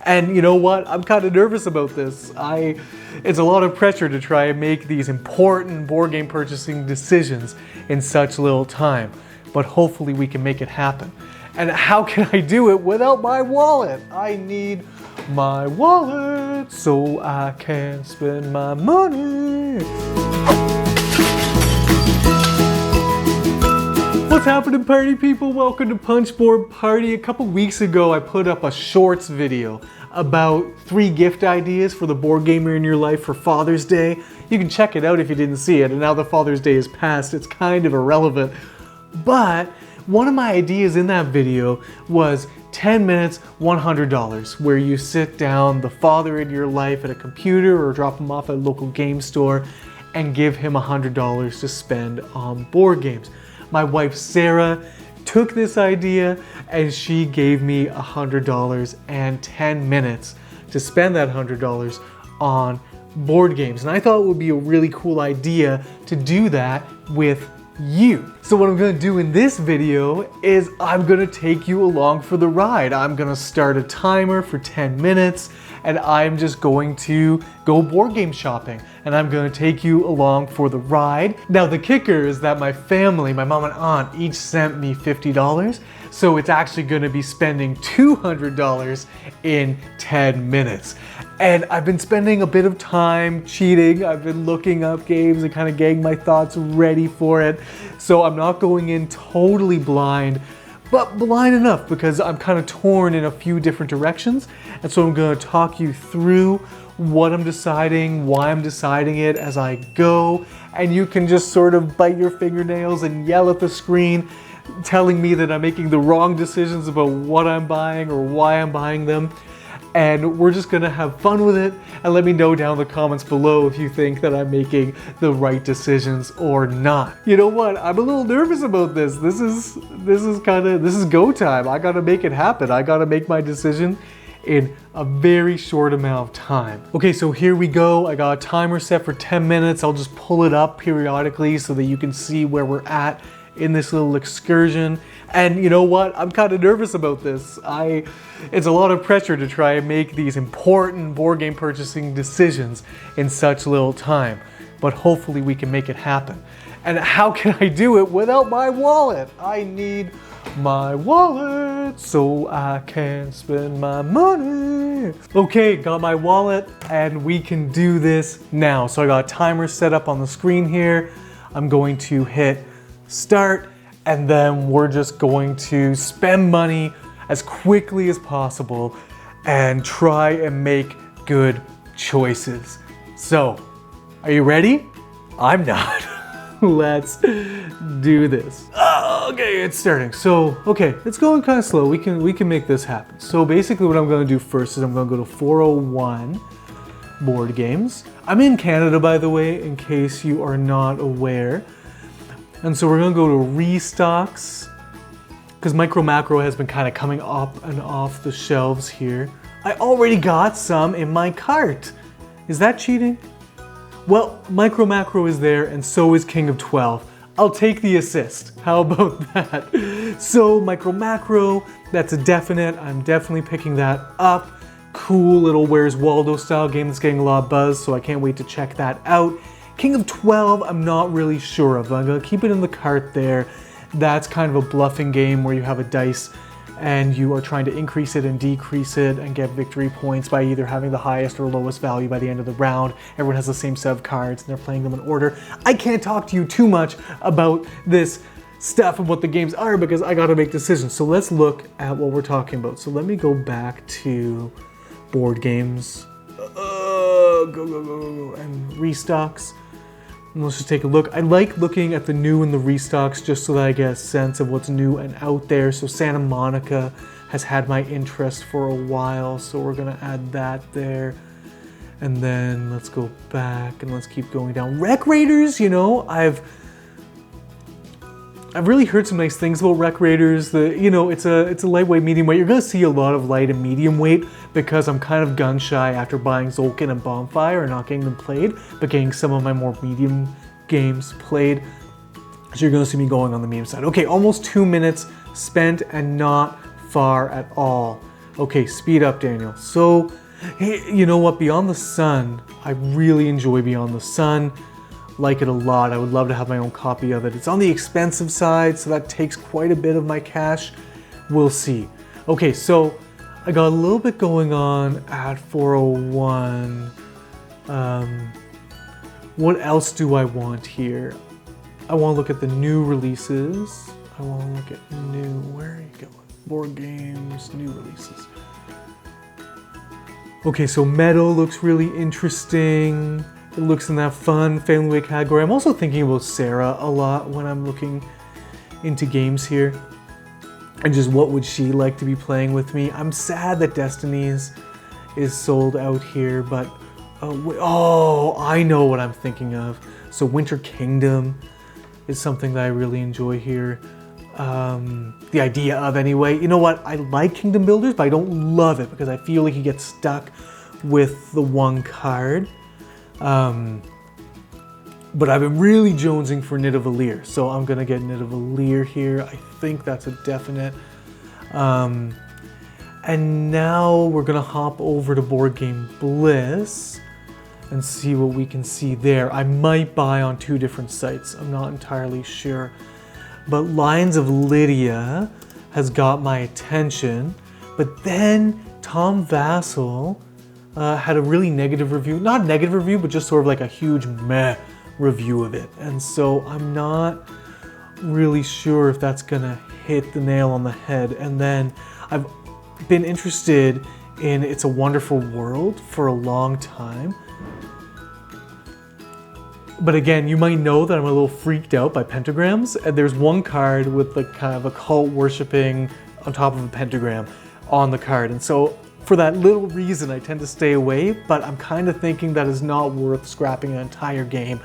And you know what? I'm kind of nervous about this. It's a lot of pressure to try and make these important board game purchasing decisions in such little time. But hopefully we can make it happen. And how can I do it without my wallet? I need my wallet so I can spend my money. What's happening, party people? Welcome to Punchboard Party. A couple weeks ago, I put up a shorts video about 3 gift ideas for the board gamer in your life for Father's Day. You can check it out if you didn't see it, and now that Father's Day is past, it's kind of irrelevant. But one of my ideas in that video was 10 minutes, $100, where you sit down the father in your life at a computer or drop him off at a local game store and give him $100 to spend on board games. My wife Sarah took this idea and she gave me $100 and 10 minutes to spend that $100 on board games. And I thought it would be a really cool idea to do that with you. So what I'm gonna do in this video is I'm gonna take you along for the ride. I'm gonna start a timer for 10 minutes and I'm just going to go board game shopping and I'm gonna take you along for the ride. Now the kicker is that my family, my mom and aunt, each sent me $50. So it's actually gonna be spending $200 in 10 minutes. And I've been spending a bit of time cheating. I've been looking up games and kind of getting my thoughts ready for it. So I'm not going in totally blind, but blind enough because I'm kind of torn in a few different directions. And so I'm gonna talk you through what I'm deciding, why I'm deciding it as I go. And you can just sort of bite your fingernails and yell at the screen, telling me that I'm making the wrong decisions about what I'm buying or why I'm buying them. And we're just gonna have fun with it, and let me know down in the comments below if you think that I'm making the right decisions or not. You know what? I'm a little nervous about this. This is go time. I gotta make it happen. I gotta make my decision in a very short amount of time. Okay, so here we go. I got a timer set for 10 minutes. I'll just pull it up periodically so that you can see where we're at in this little excursion. And you know what? I'm kind of nervous about this. It's a lot of pressure to try and make these important board game purchasing decisions in such little time. But hopefully we can make it happen. And how can I do it without my wallet? I need my wallet so I can spend my money. Okay, got my wallet and we can do this now. So I got a timer set up on the screen here. I'm going to hit start, and then we're just going to spend money as quickly as possible and try and make good choices. So, are you ready? I'm not. Let's do this. Okay, it's starting. So, okay, it's going kind of slow. We can make this happen. So basically what I'm gonna do first is I'm gonna go to 401 board games. I'm in Canada, by the way, in case you are not aware. And so we're gonna go to restocks because Micro Macro has been kind of coming up and off the shelves here. I already got some in my cart. Is that cheating? Well, Micro Macro is there and so is King of 12. I'll take the assist. How about that? So Micro Macro, that's a definite. I'm definitely picking that up. Cool little Where's Waldo style game that's getting a lot of buzz, so I can't wait to check that out. King of 12, I'm not really sure of. I'm gonna keep it in the cart there. That's kind of a bluffing game where you have a dice and you are trying to increase it and decrease it and get victory points by either having the highest or lowest value by the end of the round. Everyone has the same set of cards and they're playing them in order. I can't talk to you too much about this stuff and what the games are because I gotta make decisions. So let's look at what we're talking about. So let me go back to board games. Go, and restocks. And let's just take a look. I like looking at the new and the restocks just so that I get a sense of what's new and out there. So Santa Monica has had my interest for a while, so we're gonna add that there. And then let's go back and let's keep going down. Rec Raiders, you know, I've really heard some nice things about Rec Raiders. It's a lightweight, medium weight. You're gonna see a lot of light and medium weight because I'm kind of gun shy after buying Zolkin and Bonfire and not getting them played, but getting some of my more medium games played. So you're gonna see me going on the medium side. Okay, almost 2 minutes spent and not far at all Okay, speed up, Daniel. So, hey, you know what? Beyond the Sun, I really enjoy Beyond the Sun. Like it a lot. I would love to have my own copy of it. It's on the expensive side, so that takes quite a bit of my cash. We'll see. Okay, so I got a little bit going on at 401. What else do I want here? I want to look at the new releases. I want to look at new, where are you going? Board games, new releases. Okay, so Meadow looks really interesting. It looks in that fun family way category. I'm also thinking about Sarah a lot when I'm looking into games here. And just what would she like to be playing with me? I'm sad that Destinies is sold out here, but oh, I know what I'm thinking of. So Winter Kingdom is something that I really enjoy here. The idea of anyway. You know what? I like Kingdom Builders, but I don't love it because I feel like you get stuck with the one card. But I've been really jonesing for Nidavellir, so I'm gonna get Nidavellir here. I think that's a definite. And now we're gonna hop over to Board Game Bliss and see what we can see there. I might buy on 2 different sites. I'm not entirely sure. But Lines of Lydia has got my attention. But then Tom Vassell had a really negative review. Not negative review, but just sort of like a huge meh review of it. And so I'm not really sure if that's gonna hit the nail on the head. And then I've been interested in It's a Wonderful World for a long time. But again, you might know that I'm a little freaked out by pentagrams. And there's one card with like kind of a cult worshipping on top of a pentagram on the card. And so for that little reason, I tend to stay away, but I'm kind of thinking that it's not worth scrapping an entire game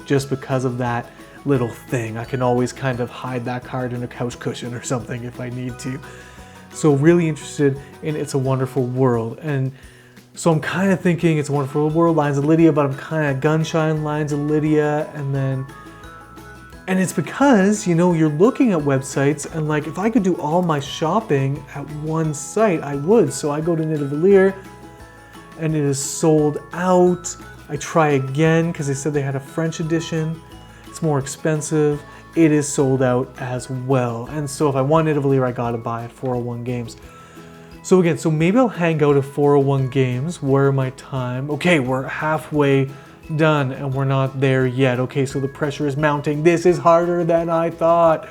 just because of that little thing. I can always kind of hide that card in a couch cushion or something if I need to. So really interested in It's a Wonderful World. And so I'm kind of thinking It's a Wonderful World, Lines of Lydia, but I'm kind of gun-shy on Lines of Lydia. And it's because, you know, you're looking at websites and like, if I could do all my shopping at one site, I would. So I go to Nidavellir and it is sold out. I try again because they said they had a French edition. It's more expensive. It is sold out as well. And so if I want Nidavellir, I gotta buy it, 401 Games. So again, so maybe I'll hang out at 401 Games. Where my time? Okay, we're halfway done and we're not there yet. Okay, so the pressure is mounting. This is harder than I thought.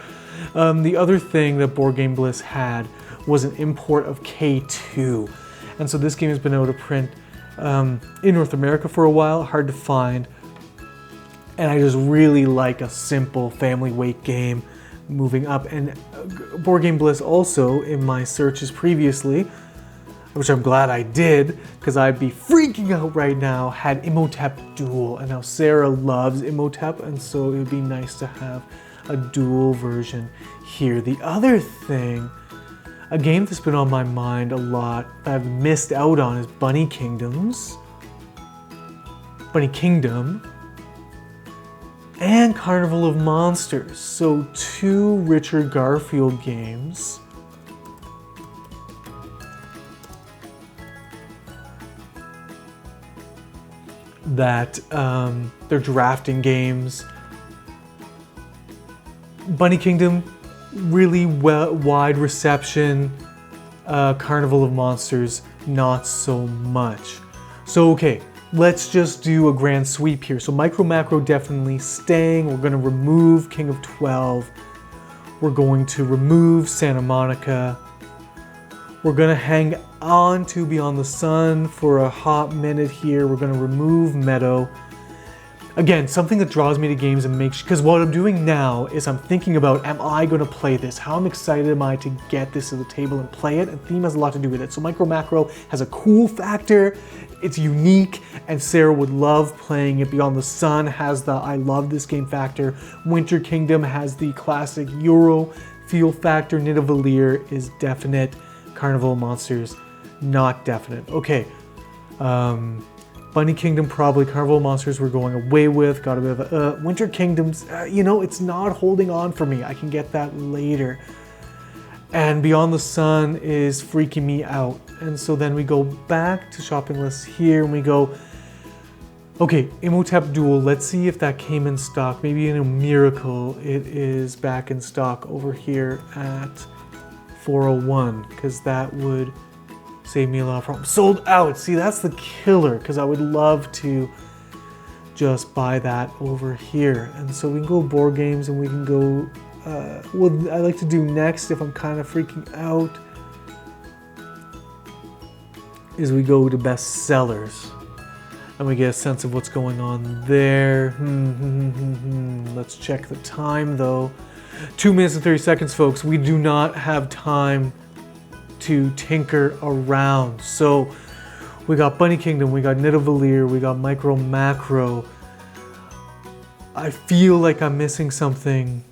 The other thing that Board Game Bliss had was an import of K2. And so this game has been out of print in North America for a while, hard to find. And I just really like a simple family weight game moving up. And Board Game Bliss also, in my searches previously, which I'm glad I did, because I'd be freaking out right now, had Imhotep Duel. And now Sarah loves Imhotep, and so it would be nice to have a dual version here. The other thing, a game that's been on my mind a lot that I've missed out on is Bunny Kingdom, and Carnival of Monsters. So 2 Richard Garfield games that they're drafting games. Bunny Kingdom, really wide reception. Carnival of Monsters, not so much. So okay, let's just do a grand sweep here. So Micro Macro definitely staying. We're gonna remove King of 12. We're going to remove Santa Monica. We're gonna hang on to Beyond the Sun for a hot minute here. We're gonna remove Meadow. Again, something that draws me to games and makes, because what I'm doing now is I'm thinking about, am I gonna play this? How excited am I to get this to the table and play it? And theme has a lot to do with it. So Micro Macro has a cool factor. It's unique, and Sarah would love playing it. Beyond the Sun has the I love this game factor. Winter Kingdom has the classic Euro feel factor. Nidavellir is definite. Carnival of Monsters, not definite. Okay, Bunny Kingdom probably. Carnival of Monsters we're going away with. Got a bit of a Winter Kingdoms. You know, it's not holding on for me. I can get that later. And Beyond the Sun is freaking me out. And so then we go back to shopping list here and we go, okay, Imhotep Duel, let's see if that came in stock. Maybe in a miracle it is back in stock over here at 401, because that would save me a lot of problems. Sold out. See, that's the killer, because I would love to just buy that over here. And so we can go board games and we can go, what I like to do next if I'm kind of freaking out is we go to best sellers and we get a sense of what's going on there. Let's check the time though. 2 minutes and 30 seconds, folks. We do not have time to tinker around. So we got Bunny Kingdom, we got Nidavellir, we got Micro Macro. I feel like I'm missing something.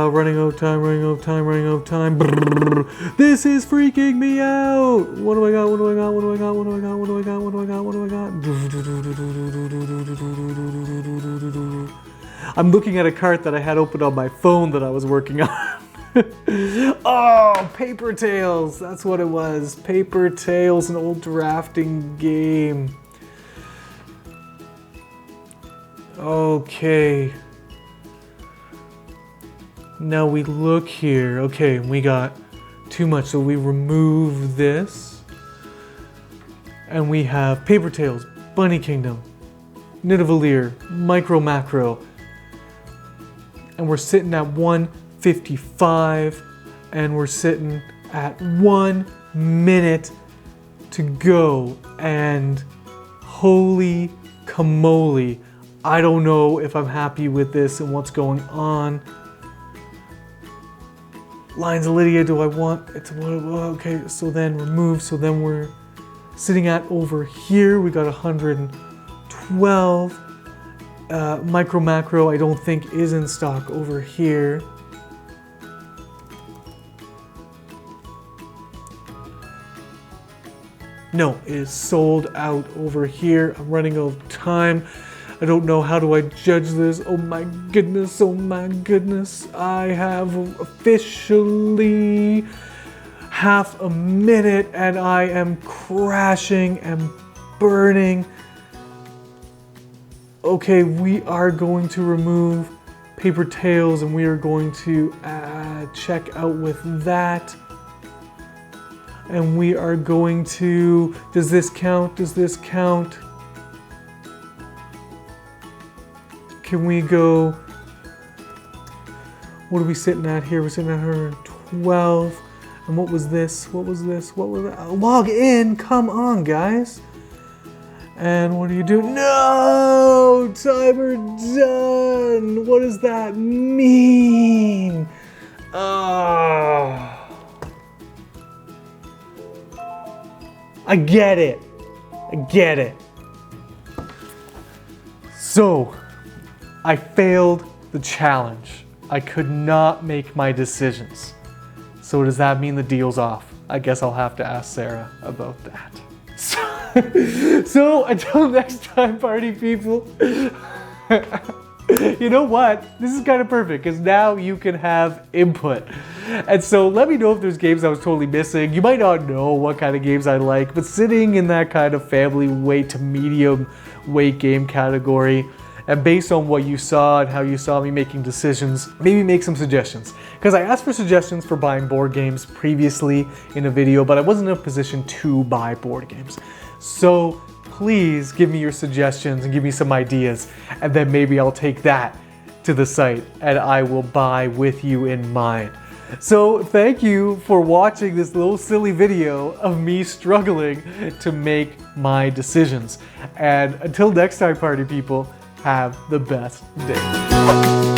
Running out of time, running out of time, running out of time. Brrr. This is freaking me out. What do I got? What do I got? What do I got? What do I got? What do I got? What do I got? What do I got? I'm looking at a cart that I had open on my phone that I was working on. Oh, Paper Tales. That's what it was. Paper Tales, an old drafting game. Okay. Now we look here. Okay, we got too much, so we remove this. And we have Paper Tales, Bunny Kingdom, Nidavellir, Micro Macro. And we're sitting at 1:55, and we're sitting at 1 minute to go. And holy camole, I don't know if I'm happy with this and what's going on. Lines of Lydia, do I want it to, okay, so then remove, so then we're sitting at over here, we got 112. Micro Macro, I don't think is in stock over here. No, it is sold out over here. I'm running out of time. I don't know, how do I judge this? Oh my goodness, oh my goodness. I have officially half a minute and I am crashing and burning. Okay, we are going to remove Paper Tales and we are going to check out with that. And we are going to, does this count? Does this count? Can we go, what are we sitting at here? We're sitting at 112. And what was this? What was this? What was that? Log in, come on guys. And what do you do? No, timer done. What does that mean? Oh. I get it. I get it. So, I failed the challenge. I could not make my decisions. So does that mean the deal's off? I guess I'll have to ask Sarah about that. So until next time, party people. You know what? This is kind of perfect because now you can have input. And so let me know if there's games I was totally missing. You might not know what kind of games I like, but sitting in that kind of family weight to medium weight game category, and based on what you saw and how you saw me making decisions, maybe make some suggestions. Because I asked for suggestions for buying board games previously in a video, but I wasn't in a position to buy board games. So please give me your suggestions and give me some ideas, and then maybe I'll take that to the site and I will buy with you in mind. So thank you for watching this little silly video of me struggling to make my decisions. And until next time, party people, have the best day.